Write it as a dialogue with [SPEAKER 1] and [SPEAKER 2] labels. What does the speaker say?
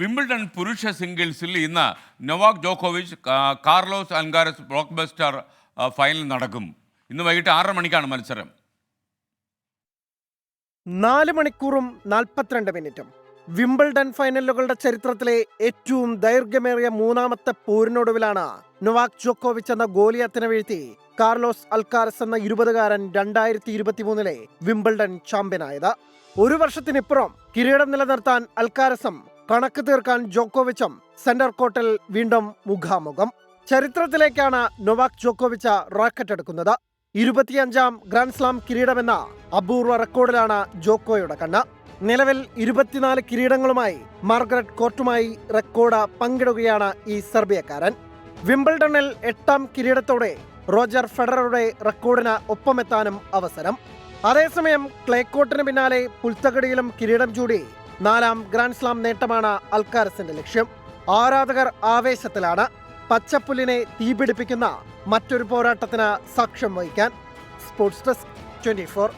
[SPEAKER 1] Wimbledon പുരുഷ സിംഗിൾസിൽ ഇന്ന് നൊവാക് ജോക്കോവിച്ച് Carlos Alcaraz block buster final നടക്കും. ഇന്ന് വൈകിട്ട് 6:30 മണിക്കാണ് മത്സരം.
[SPEAKER 2] 4 മണിക്കൂറും 42 മിനിറ്റും വിംബിൾഡൺ ഫൈനലുകളുടെ ചരിത്രത്തിലെ ഏറ്റവും ദൈർഘ്യമേറിയ മൂന്നാമത്തെ പോരിനൊടുവിലാണ് നൊവാക് ജോക്കോവിച്ച് എന്ന ഗോലിയത്തിനെ വീഴ്ത്തി കാർലോസ് അൽക്കാരസ് എന്ന 20-കാരൻ 2023 വിംബിൾഡൺ ചാമ്പ്യനായത്. ഒരു വർഷത്തിനിപ്പുറം കിരീടം നിലനിർത്താൻ അൽക്കാരസും കണക്ക് തീർക്കാൻ ജോക്കോവിച്ചും സെന്റർ കോർട്ടിൽ വീണ്ടും മുഖാമുഖം. ചരിത്രത്തിലേക്കാണ് നൊവാക് ജോക്കോവിച്ച് റാക്കറ്റ് എടുക്കുന്നത്. 25ാം ഗ്രാൻഡ് സ്ലാം കിരീടമെന്ന അപൂർവ റെക്കോർഡിലാണ് ജോക്കോയുടെ കണ്ണ്. നിലവിൽ 24 കിരീടങ്ങളുമായി മാർഗരറ്റ് കോർട്ടുമായി റെക്കോർഡ് പങ്കിടുകയാണ് ഈ സെർബിയക്കാരൻ. വിംബിൾഡണിൽ 8ാം കിരീടത്തോടെ റോജർ ഫെഡററുടെ റെക്കോർഡിന് ഒപ്പമെത്താനും അവസരം. അതേസമയം ക്ലേ കോർട്ടിന് പിന്നാലെ പുൽത്തകടിയിലും കിരീടം ചൂടി 4ാം ഗ്രാൻഡ് സ്ലാം നേട്ടമാണ് അൽക്കാരസിന്റെ ലക്ഷ്യം. ആരാധകർ ആവേശത്തിലാണ്. പച്ചപ്പുല്ലിനെ തീപിടിപ്പിക്കുന്ന മറ്റൊരു പോരാട്ടത്തിന് സാക്ഷ്യം വഹിക്കാൻ. Sports desk 24.